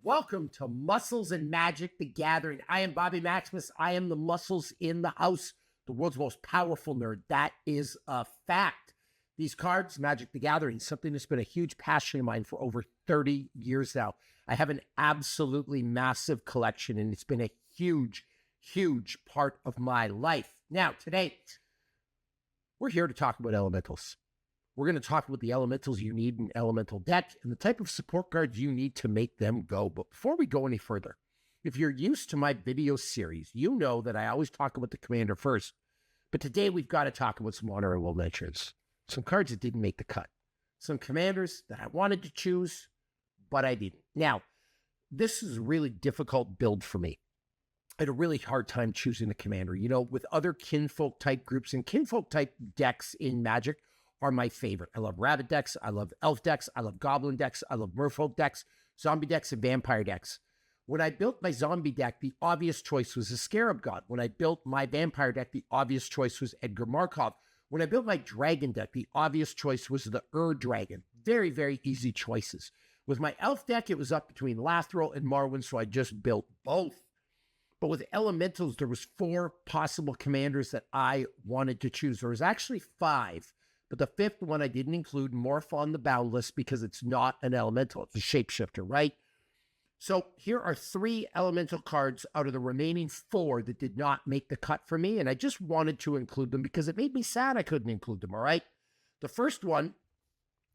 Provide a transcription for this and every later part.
Welcome to Muscles and Magic, the Gathering. I am Bobby Maximus. I am the muscles in the house, the world's most powerful nerd. That is a fact. These cards, Magic the Gathering, something that's been a huge passion of mine for over 30 years now. I have an absolutely massive collection, and it's been a huge, huge part of my life. Now, today, we're here to talk about elementals. We're going to talk about the elementals you need in elemental deck and the type of support cards you need to make them go. But before we go any further, if you're used to my video series, you know that I always talk about the commander first. But today we've got to talk about some honorable mentions. Some cards that didn't make the cut. Some commanders that I wanted to choose, but I didn't. Now, this is a really difficult build for me. I had a really hard time choosing a commander. You know, with other kinfolk type groups and kinfolk type decks in Magic are my favorite. I love rabbit decks. I love elf decks. I love goblin decks. I love merfolk decks, zombie decks, and vampire decks. When I built my zombie deck, the obvious choice was a Scarab God. When I built my vampire deck, the obvious choice was Edgar Markov. When I built my dragon deck, the obvious choice was the Dragon. Very, very easy choices. With my elf deck, it was up between Lathril and Marwyn, so I just built both. But with elementals, there was 4 possible commanders that I wanted to choose. There was actually 5. But the 5th one I didn't include, Morph on the Boundless, because it's not an elemental. It's a shapeshifter, right? So here are 3 elemental cards out of the remaining 4 that did not make the cut for me, and I just wanted to include them because it made me sad I couldn't include them, all right? The first one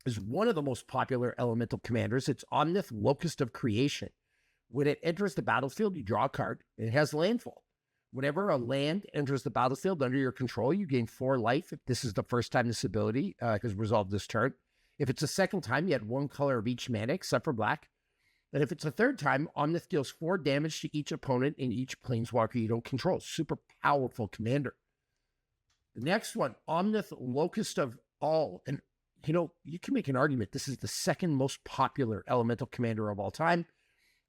is one of the most popular elemental commanders. It's Omnath, Locus of Creation. When it enters the battlefield, you draw a card, and it has Landfall. Whenever a land enters the battlefield under your control, you gain 4 life. If this is the first time this ability has resolved this turn. If it's a second time, you add 1 color of each mana, except for black. And if it's a third time, Omnath deals 4 damage to each opponent in each planeswalker you don't control. Super powerful commander. The next one, Omnath, Locust of All. And, you know, you can make an argument this is the second most popular elemental commander of all time.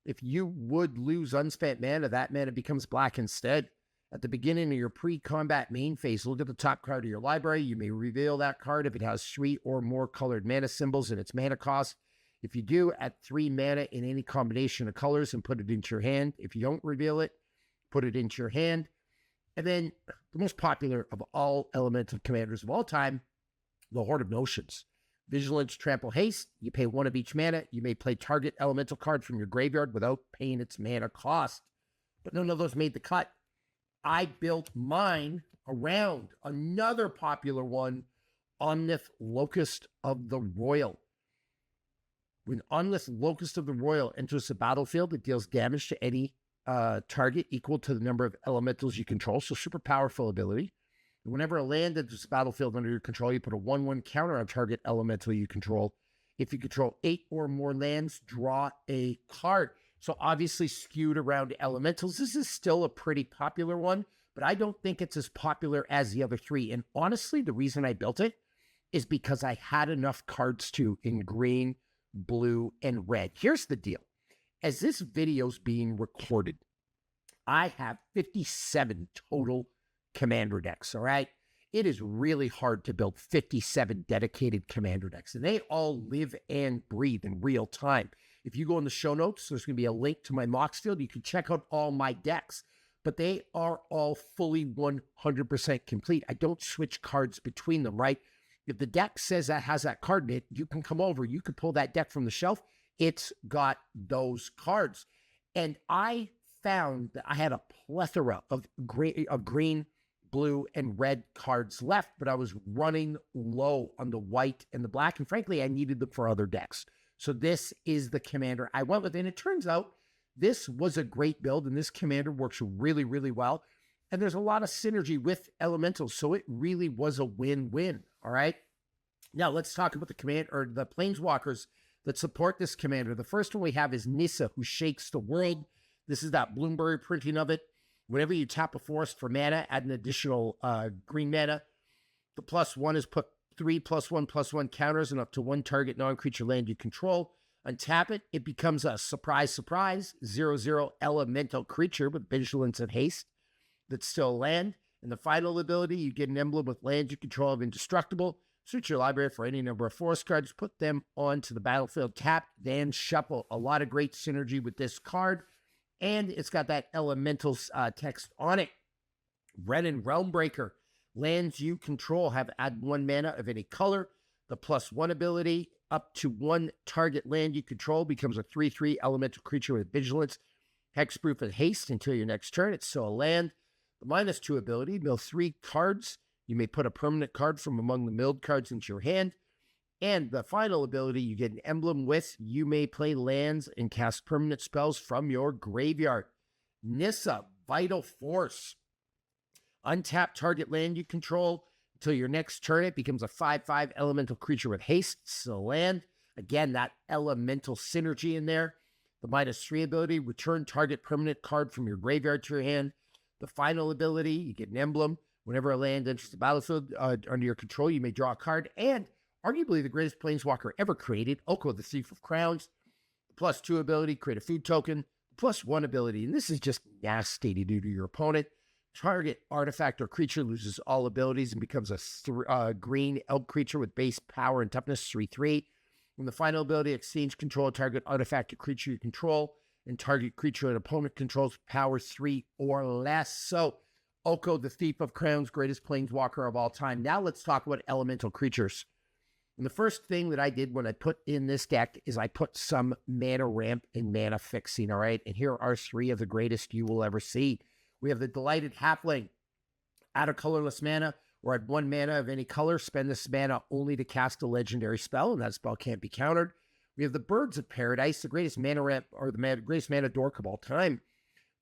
If you would lose unspent mana, that mana becomes black instead. At the beginning of your pre-combat main phase, look at the top card of your library. You may reveal that card if it has 3 or more colored mana symbols in its mana cost. If you do, add 3 mana in any combination of colors and put it into your hand. If you don't reveal it, put it into your hand. And then the most popular of all elemental commanders of all time, the Horde of Notions. Vigilance, Trample, Haste. You pay 1 of each mana. You may play target elemental card from your graveyard without paying its mana cost. But none of those made the cut. I built mine around another popular one, Omnath, Locust of the Roil. When Omnath, Locust of the Roil enters the battlefield, it deals damage to any target equal to the number of elementals you control. So super powerful ability. Whenever a land enters the battlefield under your control, you put a 1/1 counter on target elemental you control. If you control 8 or more lands, draw a card. So obviously skewed around elementals. This is still a pretty popular one, but I don't think it's as popular as the other 3. And honestly, the reason I built it is because I had enough cards in green, blue, and red. Here's the deal. As this video's being recorded, I have 57 total commander decks, all right? It is really hard to build 57 dedicated commander decks, and they all live and breathe in real time. If you go in the show notes, there's going to be a link to my Mox Field. You can check out all my decks, but they are all fully 100% complete. I don't switch cards between them, right? If the deck says that has that card in it, you can come over, you can pull that deck from the shelf. It's got those cards. And I found that I had a plethora of green, blue, and red cards left, but I was running low on the white and the black, and frankly, I needed them for other decks. So this is the commander I went with, and it turns out this was a great build, and this commander works really, really well, and there's a lot of synergy with elementals, so it really was a win-win, all right? Now, let's talk about the planeswalkers that support this commander. The first one we have is Nissa, who shakes the world. This is that Bloomberry printing of it. Whenever you tap a forest for mana, add an additional green mana. The +1 is put 3 +1/+1 counters and up to 1 target non-creature land you control. Untap it, it becomes a surprise, 0/0 elemental creature with vigilance and haste that's still land. And the final ability, you get an emblem with land you control of indestructible. Search your library for any number of forest cards, put them onto the battlefield, tap, then shuffle. A lot of great synergy with this card, and it's got that elemental text on it. Renin Realmbreaker. Lands you control have add 1 mana of any color. The +1 ability, up to 1 target land you control becomes a 3/3 elemental creature with vigilance, hexproof, and haste until your next turn. It's still a land. The -2 ability, mill 3 cards. You may put a permanent card from among the milled cards into your hand. And the final ability, you get an emblem with, you may play lands and cast permanent spells from your graveyard. Nissa, Vital Force. Untap target land you control until your next turn. It becomes a 5/5 elemental creature with haste. Still land. Again, that elemental synergy in there. The -3 ability, return target permanent card from your graveyard to your hand. The final ability, you get an emblem. Whenever a land enters the battlefield under your control, you may draw a card. And arguably the greatest planeswalker ever created, Oko, the Thief of Crowns. The +2 ability, create a food token. The +1 ability, and this is just nasty to do to your opponent. Target artifact or creature loses all abilities and becomes a green elk creature with base power and toughness 3/3. And the final ability, exchange control target artifact or creature you control, and target creature an opponent controls power 3 or less. So, Oko, the Thief of Crowns, greatest planeswalker of all time. Now let's talk about elemental creatures. And the first thing that I did when I put in this deck is I put some mana ramp and mana fixing, all right? And here are 3 of the greatest you will ever see. We have the Delighted Halfling. Add a colorless mana, or add 1 mana of any color. Spend this mana only to cast a legendary spell, and that spell can't be countered. We have the Birds of Paradise, the greatest mana ramp, or the greatest mana dork of all time.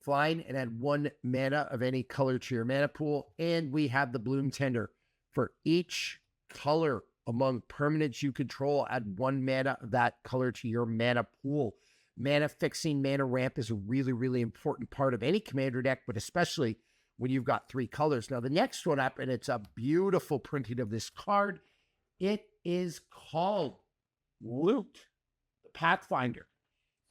Flying and add 1 mana of any color to your mana pool. And we have the Bloom Tender. For each color among permanents you control, add 1 mana of that color to your mana pool. Mana fixing, mana ramp is a really, really important part of any commander deck, but especially when you've got 3 colors. Now, the next one up, and it's a beautiful printing of this card, it is called Loot, the Pathfinder.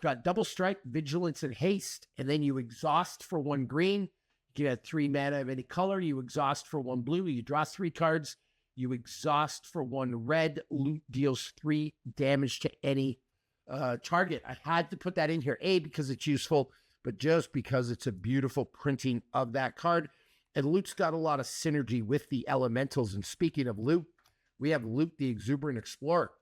Got double strike, vigilance, and haste, and then you exhaust for 1 green. You get 3 mana of any color. You exhaust for 1 blue. You draw 3 cards. You exhaust for 1 red. Loot deals 3 damage to any target. I had to put that in here, A, because it's useful, but just because it's a beautiful printing of that card. And Loot's got a lot of synergy with the elementals. And speaking of Loot, we have Loot, the Exuberant Explorer.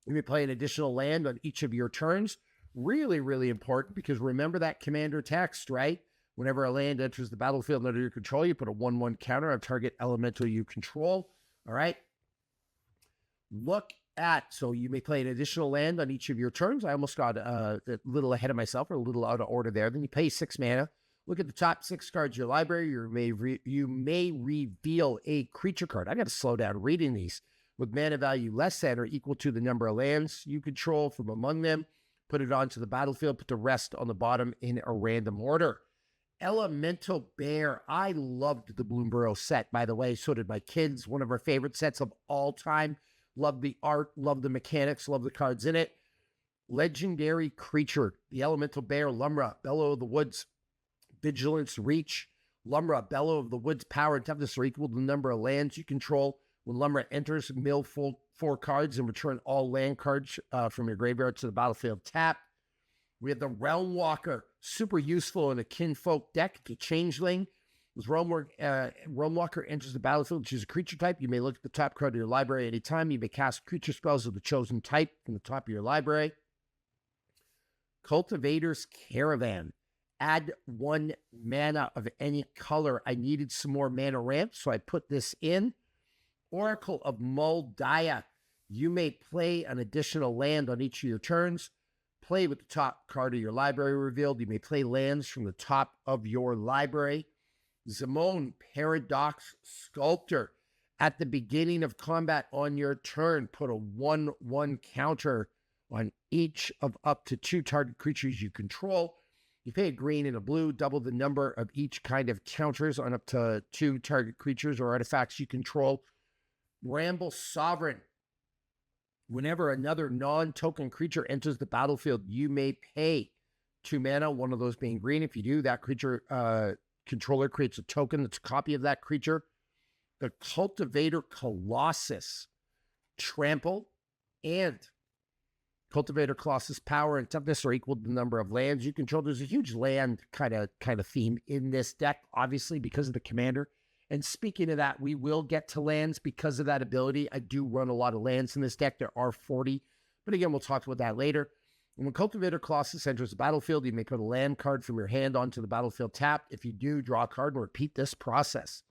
You may play an additional land on each of your turns. Really, really important, because remember that commander text, right? Whenever a land enters the battlefield under your control, you put a 1/1 counter on target elemental you control. All right? Look at, so you may play an additional land on each of your turns. I almost got a little ahead of myself, or a little out of order there. Then you pay 6 mana. Look at the top 6 cards of your library. You may reveal a creature card. I got to slow down reading these. With mana value less than or equal to the number of lands you control from among them. Put it onto the battlefield. Put the rest on the bottom in a random order. Elemental Bear. I loved the Bloomburrow set, by the way. So did my kids. One of our favorite sets of all time. Love the art, love the mechanics, love the cards in it. Legendary creature, the Elemental Bear, Lumra, Bellow of the Woods, Vigilance, Reach. Lumra, Bellow of the Woods, power and toughness are equal to the number of lands you control. When Lumra enters, mill 4 cards and return all land cards from your graveyard to the battlefield tap. We have the Realm Walker, super useful in a Kinfolk deck. It's a changeling. As Realm Walker enters the battlefield, choose a creature type. You may look at the top card of your library anytime. You may cast creature spells of the chosen type from the top of your library. Cultivator's Caravan. Add 1 mana of any color. I needed some more mana ramp, so I put this in. Oracle of Moldiah. You may play an additional land on each of your turns. Play with the top card of your library revealed. You may play lands from the top of your library. Zimone, Paradox Sculptor. At the beginning of combat on your turn, put a 1/1 counter on each of up to 2 target creatures you control. You pay a green and a blue, double the number of each kind of counters on up to 2 target creatures or artifacts you control. Bramble Sovereign. Whenever another non-token creature enters the battlefield, you may pay 2 mana, one of those being green. If you do, that creature controller creates a token that's a copy of that creature. The Cultivator Colossus. trample, and Cultivator Colossus power and toughness are equal to the number of lands you control. There's a huge land kind of theme in this deck, obviously, because of the commander. And speaking of that, we will get to lands because of that ability. I do run a lot of lands in this deck. There are 40. But again, we'll talk about that later. And when Cultivator Colossus enters the battlefield, you may put a land card from your hand onto the battlefield tapped. If you do, draw a card and repeat this process.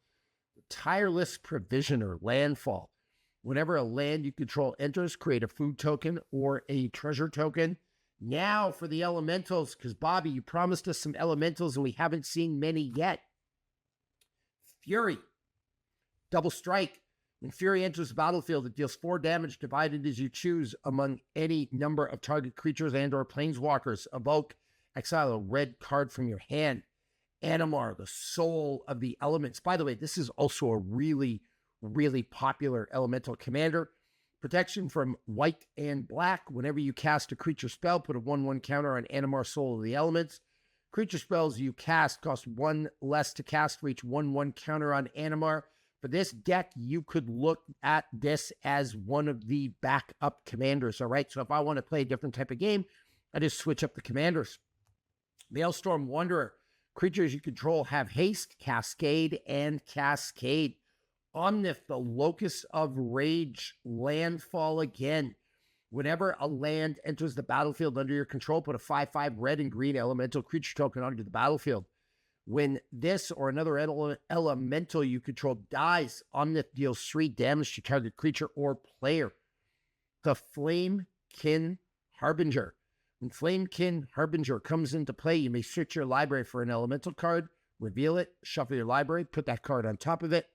The Tireless Provisioner, Landfall. Whenever a land you control enters, create a food token or a treasure token. Now for the elementals, because Bobby, you promised us some elementals and we haven't seen many yet. Fury. Double strike. When Fury enters the battlefield, it deals 4 damage divided as you choose among any number of target creatures and or planeswalkers. Evoke, exile a red card from your hand. Animar, the soul of the elements. By the way, this is also a really popular elemental commander. Protection from white and black. Whenever you cast a creature spell, put a 1/1 counter on Animar, soul of the elements. Creature spells you cast cost 1 less to cast for each 1/1 counter on Animar. For this deck, you could look at this as one of the backup commanders, all right? So if I want to play a different type of game, I just switch up the commanders. Maelstrom Wanderer. Creatures you control have haste, Cascade, and Cascade. Omnath, the Locus of Rage, Landfall again. Whenever a land enters the battlefield under your control, put a 5/5 red and green elemental creature token onto the battlefield. When this or another elemental you control dies, Omnath deals 3 damage to target creature or player. The Flamekin Harbinger. When Flamekin Harbinger comes into play, you may search your library for an elemental card, reveal it, shuffle your library, put that card on top of it.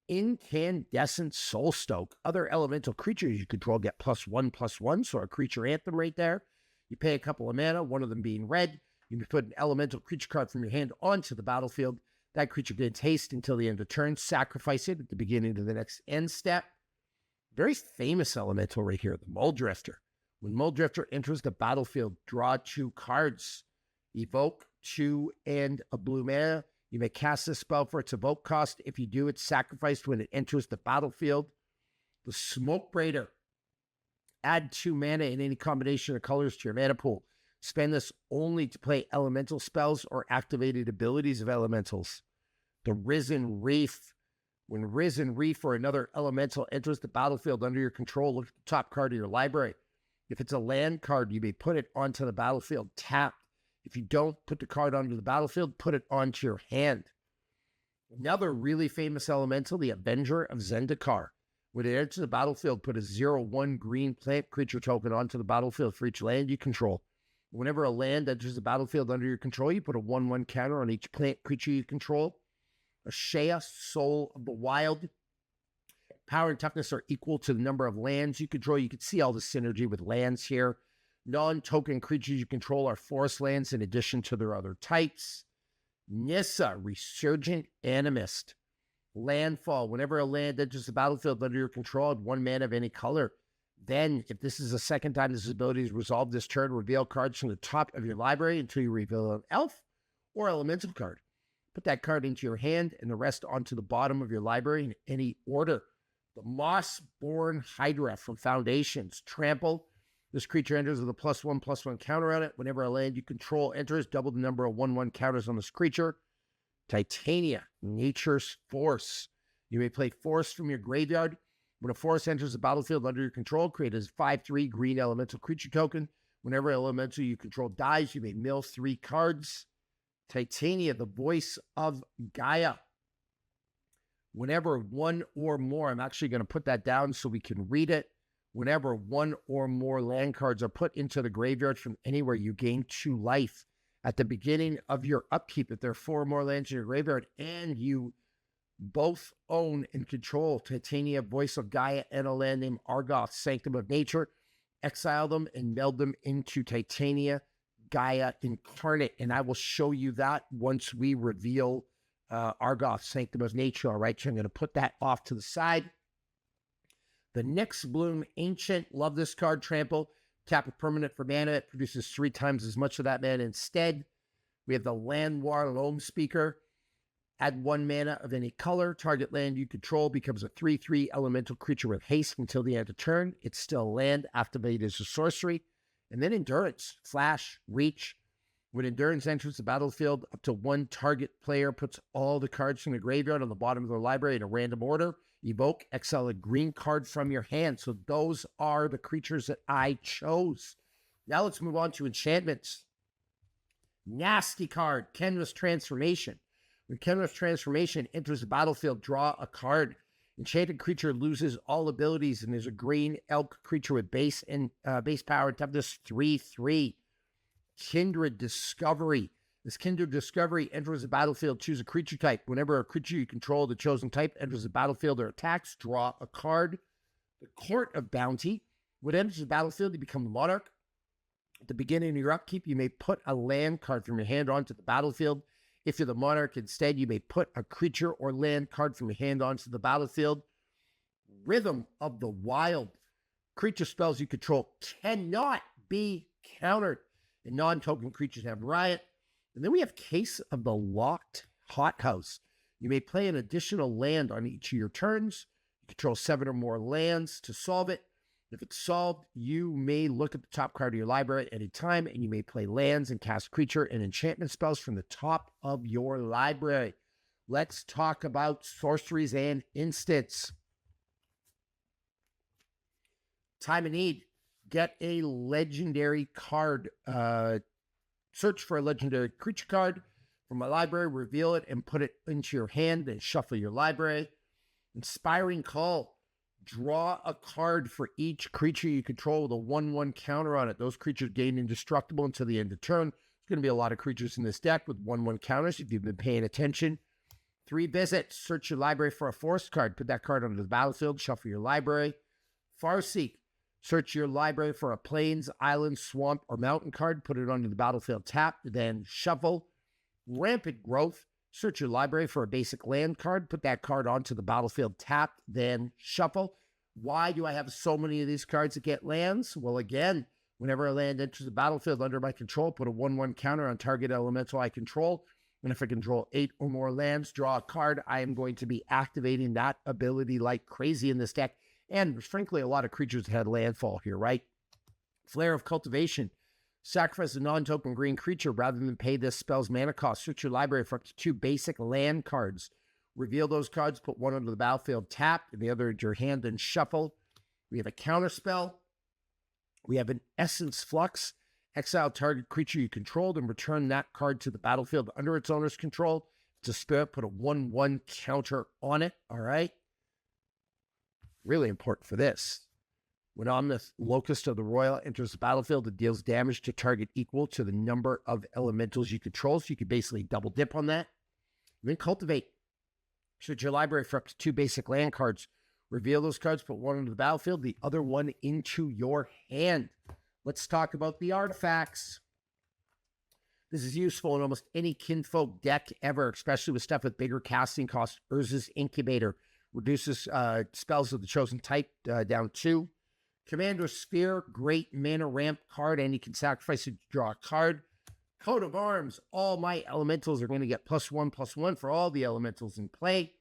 Incandescent Soulstoke. Other elemental creatures you control get +1/+1, so a creature anthem right there. You pay a couple of mana, one of them being red. You may put an elemental creature card from your hand onto the battlefield. That creature gains haste until the end of turn. Sacrifice it at the beginning of the next end step. Very famous elemental right here, the Muldrifter. When Muldrifter enters the battlefield, draw 2 cards. Evoke 2 and a blue mana. You may cast this spell for its evoke cost. If you do, it's sacrificed when it enters the battlefield. The Smoke Braider. Add 2 mana in any combination of colors to your mana pool. Spend this only to play elemental spells or activated abilities of elementals. The Risen Reef. When Risen Reef or another elemental enters the battlefield under your control, look at the top card of your library. If it's a land card, you may put it onto the battlefield tapped. If you don't put the card onto the battlefield, put it onto your hand. Another really famous elemental, the Avenger of Zendikar. When it enters the battlefield, put a 0/1 green plant creature token onto the battlefield for each land you control. Whenever a land enters the battlefield under your control, you put a 1/1 counter on each plant creature you control. Ashea, Soul of the Wild. Power and toughness are equal to the number of lands you control. You can see all the synergy with lands here. Non-token creatures you control are forest lands in addition to their other types. Nissa, Resurgent Animist. Landfall. Whenever a land enters the battlefield under your control, add 1 mana of any color. Then, if this is the second time this ability is resolved this turn, reveal cards from the top of your library until you reveal an elf or elemental card. Put that card into your hand and the rest onto the bottom of your library in any order. The Mossborn Hydra from Foundations. Trample. This creature enters with a +1/+1 counter on it. Whenever a land you control enters, double the number of 1/1 counters on this creature. Titania, Nature's Force. You may play Force from your graveyard. When a force enters the battlefield under your control, create a 5/3 green elemental creature token. Whenever elemental you control dies, you may mill 3 cards. Titania, the Voice of Gaia. Whenever 1 or more, I'm actually going to put that down so we can read it. Whenever 1 or more land cards are put into the graveyard from anywhere, you gain 2 life. At the beginning of your upkeep, if there are 4 or more lands in your graveyard and you both own and control Titania, Voice of Gaia, and a land named Argoth, Sanctum of Nature, exile them and meld them into Titania, Gaia Incarnate. And I will show you that once we reveal Argoth, Sanctum of Nature. All right, so I'm going to put that off to the side. The Nyx Bloom Ancient. Love this card. Trample. Tap a permanent for mana. It produces 3 times as much of that mana instead. We have the Landwar Loam Speaker. Add 1 mana of any color. Target land you control becomes a 3/3 elemental creature with haste until the end of turn. It's still land, activated as a sorcery. And then Endurance, Flash, Reach. When Endurance enters the battlefield, up to 1 target player puts all the cards from the graveyard on the bottom of their library in a random order. Evoke, exile a green card from your hand. So those are the creatures that I chose. Now let's move on to enchantments. Nasty card, Kenra's Transformation. When Kenra's Transformation enters the battlefield, draw a card. Enchanted creature loses all abilities and is a green elk creature with base power and toughness 3/3. Kindred Discovery. This Kindred Discovery enters the battlefield. Choose a creature type. Whenever a creature you control, the chosen type, enters the battlefield or attacks, draw a card. The Court of Bounty. When it enters the battlefield, you become the monarch. At the beginning of your upkeep, you may put a land card from your hand onto the battlefield. If you're the monarch, instead, you may put a creature or land card from your hand onto the battlefield. Rhythm of the Wild. Creature spells you control cannot be countered. And non-token creatures have Riot. And then we have Case of the Locked Hothouse. You may play an additional land on each of your turns. You control 7 or more lands to solve it. If it's solved, you may look at the top card of your library at any time, and you may play lands and cast creature and enchantment spells from the top of your library. Let's talk about sorceries and instants. Time of need. Get a legendary card. Search for a legendary creature card from my library, reveal it, and put it into your hand, then shuffle your library. Inspiring Call. Draw a card for each creature you control with a 1/1 counter on it. Those creatures gain indestructible until the end of turn. There's going to be a lot of creatures in this deck with 1/1 counters if you've been paying attention. 3 Visits. Search your library for a forest card. Put that card onto the battlefield. Shuffle your library. Farseek. Search your library for a plains, island, swamp, or mountain card. Put it onto the battlefield tapped, then shuffle. Rampant Growth. Search your library for a basic land card. Put that card onto the battlefield tapped, then shuffle. Why do I have so many of these cards that get lands? Well, again, whenever a land enters the battlefield under my control, put a 1/1 counter on target elemental I control. And if I control 8 or more lands, draw a card. I am going to be activating that ability like crazy in this deck. And frankly, a lot of creatures had landfall here, right? Flare of Cultivation. Sacrifice a non-token green creature rather than pay this spell's mana cost. Search your library for up to 2 basic land cards. Reveal those cards, put one onto the battlefield tapped, and the other into your hand, and shuffle. We have a counter spell. We have an Essence Flux. Exile target creature you controlled and return that card to the battlefield under its owner's control. It's a spirit, put a 1/1 counter on it, all right? Really important for this. When Omnath, Locus of the Roil, enters the battlefield, it deals damage to target equal to the number of elementals you control. So you could basically double dip on that. Then Cultivate. Search your library for up to 2 basic land cards. Reveal those cards, put one into the battlefield, the other one into your hand. Let's talk about the artifacts. This is useful in almost any Kinfolk deck ever, especially with stuff with bigger casting costs. Urza's Incubator reduces spells of the chosen type down 2. Commander Sphere, great mana ramp card, and you can sacrifice it to draw a card. Coat of Arms, all my elementals are going to get +1/+1 for all the elementals in play.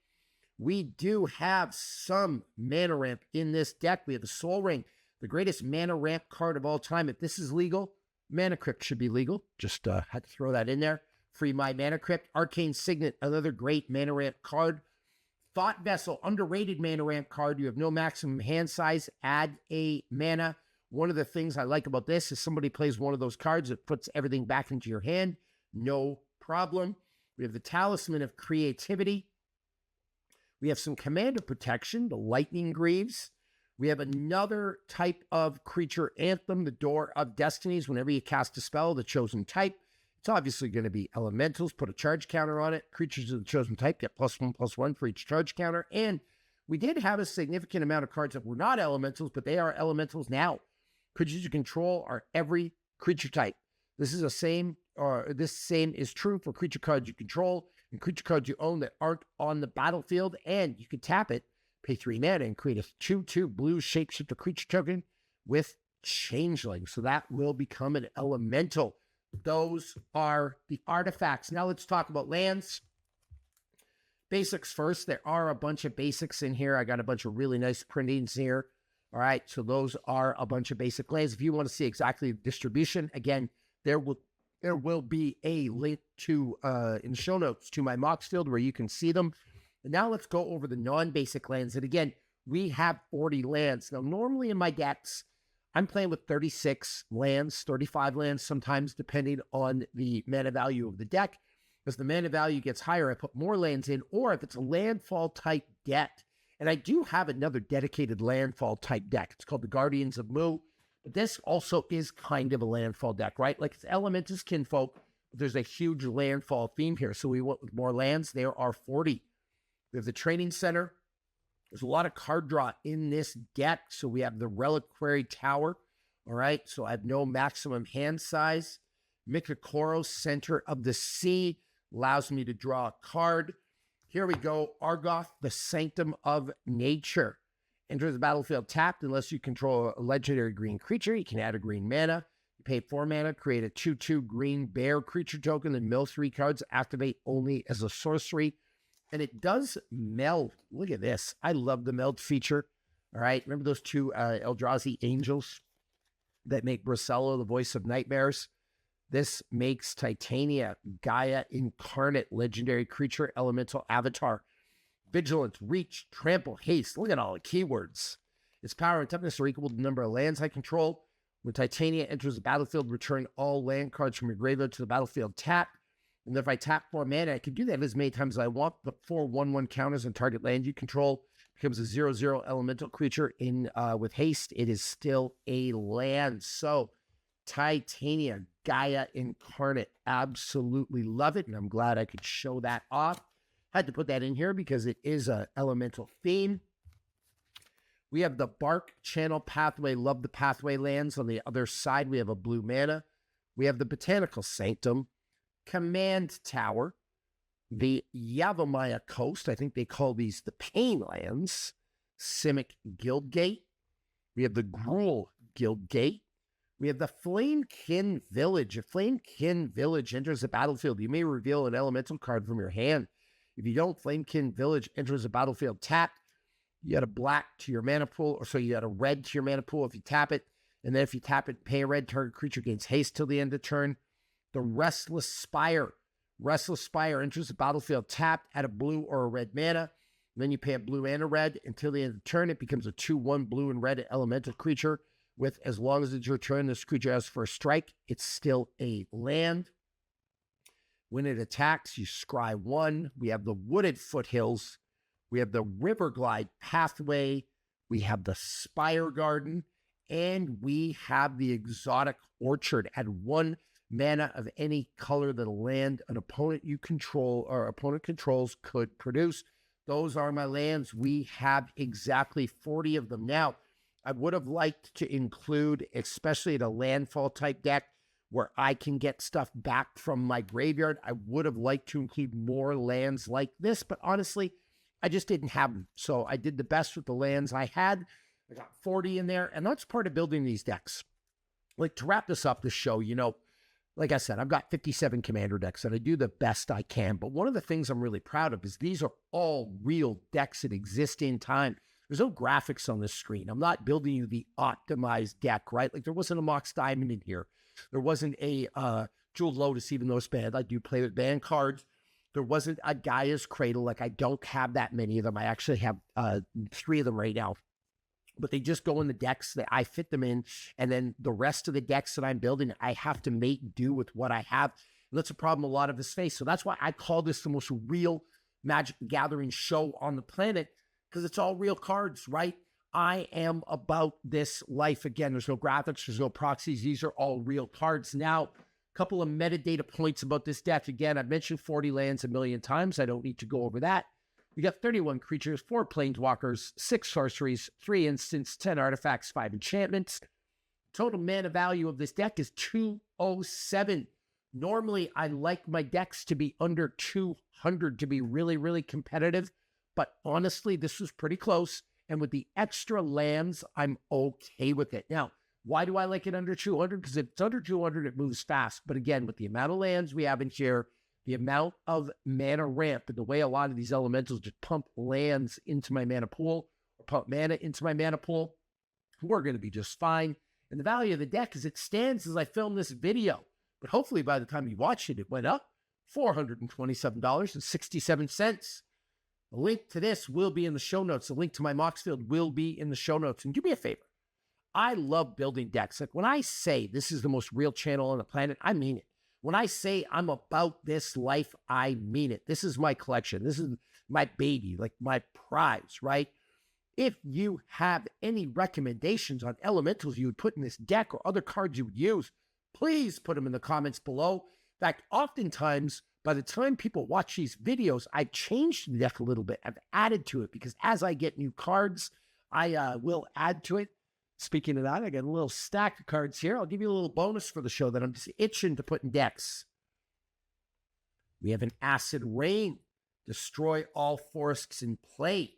We do have some mana ramp in this deck. We have the Soul Ring, the greatest mana ramp card of all time. If this is legal, Mana Crypt should be legal. Just had to throw that in there. Free my Mana Crypt. Arcane Signet, another great mana ramp card. Thought Vessel, underrated mana ramp card. You have no maximum hand size. Add a mana. One of the things I like about this is somebody plays one of those cards, it puts everything back into your hand. No problem. We have the Talisman of Creativity. We have some Commander Protection, the Lightning Greaves. We have another type of creature anthem, the Door of Destinies. Whenever you cast a spell, the chosen type, it's obviously going to be elementals. Put a charge counter on it. Creatures of the chosen type get +1/+1 for each charge counter. And we did have a significant amount of cards that were not elementals, but they are elementals now. Creatures you control are every creature type. This same is true for creature cards you control and creature cards you own that aren't on the battlefield. And you can tap it, pay 3 mana, and create a 2/2 blue shapeshifter creature token with Changeling. So that will become an elemental. Those are the artifacts. Now let's talk about lands. Basics first. There are a bunch of basics in here. I got a bunch of really nice printings here. All right, so those are a bunch of basic lands. If you want to see exactly the distribution, again, there will be a link to in the show notes to my Mox field where you can see them. And now let's go over the non-basic lands. And again, we have 40 lands. Now, normally in my decks, I'm playing with 36 lands, 35 lands sometimes, depending on the mana value of the deck. As the mana value gets higher, I put more lands in, or if it's a landfall type deck, and I do have another dedicated landfall type deck. It's called the Guardians of Mu. But this also is kind of a landfall deck, right? Like it's Element is Kinfolk, but there's a huge landfall theme here. So we went with more lands. There are 40. We have the Training Center. There's a lot of card draw in this deck. So we have the Reliquary Tower. All right. So I have no maximum hand size. Mikakoro, Center of the Sea, allows me to draw a card. Here we go. Argoth, the Sanctum of Nature. Enters the battlefield tapped unless you control a legendary green creature. You can add a green mana. You pay 4 mana, create a 2/2 green bear creature token, then mill 3 cards, activate only as a sorcery. And it does meld. Look at this. I love the meld feature. All right. Remember those 2 Eldrazi angels that make Bracello the voice of nightmares? This makes Titania, Gaia Incarnate, legendary creature, elemental avatar. Vigilance, Reach, Trample, Haste. Look at all the keywords. Its power and toughness are equal to the number of lands I control. When Titania enters the battlefield, return all land cards from your graveyard to the battlefield tapped. And if I tap 4 mana, I can do that as many times as I want. The 4 1/1 counters on target land you control becomes a 0/0 elemental creature in with haste. It is still a land. So Titania, Gaia Incarnate, absolutely love it. And I'm glad I could show that off. Had to put that in here because it is a elemental theme. We have the Bark Channel Pathway. Love the Pathway lands. On the other side, we have a blue mana. We have the Botanical Sanctum, Command Tower, the Yavimaya Coast. I think they call these the Pain Lands. Simic Guildgate. We have the Gruul Guildgate. We have the Flamekin Village. If Flamekin Village enters the battlefield, you may reveal an elemental card from your hand. If you don't, Flamekin Village enters the battlefield tapped. You add a black to your mana pool, or so you add a red to your mana pool if you tap it. And then if you tap it, pay a red, target creature gains haste till the end of turn. The Restless Spire. Restless Spire enters the battlefield tapped, add a blue or a red mana. Then you pay a blue and a red. Until the end of the turn, it becomes a 2/1 blue and red elemental creature with, as long as it's your turn, this creature has first strike. It's still a land. When it attacks, you scry 1. We have the Wooded Foothills. We have the Riverglide Pathway. We have the Spire Garden. And we have the Exotic Orchard. Add 1 mana of any color that a land an opponent you control or opponent controls could produce. Those are my lands. We have exactly 40 of them. Now, I would have liked to include, especially in a landfall type deck, where I can get stuff back from my graveyard. I would have liked to include more lands like this, but honestly, I just didn't have them. So I did the best with the lands I had. I got 40 in there, and that's part of building these decks. Like, to wrap this up, this show, you know, like I said, I've got 57 commander decks, and I do the best I can. But one of the things I'm really proud of is these are all real decks that exist in time. There's no graphics on this screen. I'm not building you the optimized deck, right? Like, there wasn't a Mox Diamond in here. There wasn't a Jeweled Lotus, even though it's banned. I do play with banned cards. There wasn't a Gaia's Cradle. Like, I don't have that many of them. I actually have 3 of them right now. But they just go in the decks that I fit them in. And then the rest of the decks that I'm building, I have to make do with what I have. And that's a problem a lot of us face. So that's why I call this the most real Magic the Gathering show on the planet, because it's all real cards, right? I am about this life. Again, there's no graphics, there's no proxies. These are all real cards. Now, a couple of metadata points about this deck. Again, I've mentioned 40 lands a million times. I don't need to go over that. We got 31 creatures, 4 planeswalkers, 6 sorceries, 3 instants, 10 artifacts, 5 enchantments. Total mana value of this deck is 207. Normally, I like my decks to be under 200 to be really, really competitive. But honestly, this was pretty close. And with the extra lands, I'm okay with it. Now, why do I like it under 200? Because if it's under 200, it moves fast. But again, with the amount of lands we have in here, the amount of mana ramp and the way a lot of these elementals just pump lands into my mana pool or pump mana into my mana pool, we're going to be just fine. And the value of the deck as it stands as I film this video, but hopefully by the time you watch it, it went up $427.67. The link to this will be in the show notes. The link to my Mox Field will be in the show notes. And do me a favor. I love building decks. Like when I say this is the most real channel on the planet, I mean it. When I say I'm about this life, I mean it. This is my collection. This is my baby, like my prize, right? If you have any recommendations on elementals you would put in this deck or other cards you would use, please put them in the comments below. In fact, oftentimes, by the time people watch these videos, I've changed the deck a little bit. I've added to it because as I get new cards, I will add to it. Speaking of that, I got a little stack of cards here. I'll give you a little bonus for the show that I'm just itching to put in decks. We have an Acid Rain. Destroy all forests in play.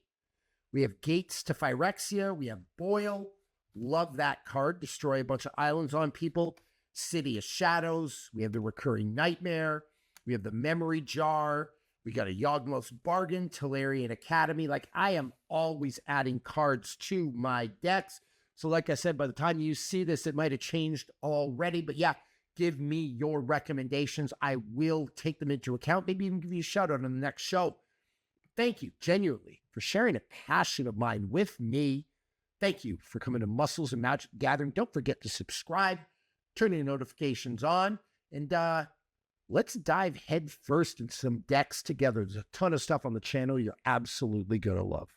We have Gates to Phyrexia. We have Boil. Love that card. Destroy a bunch of islands on people. City of Shadows. We have the Recurring Nightmare. We have the Memory Jar. We got a Yawgmoth's Bargain. Tolarian Academy. Like, I am always adding cards to my decks. So like I said, by the time you see this, it might have changed already. But yeah, give me your recommendations. I will take them into account. Maybe even give you a shout out on the next show. Thank you, genuinely, for sharing a passion of mine with me. Thank you for coming to Muscles and Magic Gathering. Don't forget to subscribe, turn your notifications on, and let's dive head first into some decks together. There's a ton of stuff on the channel you're absolutely going to love.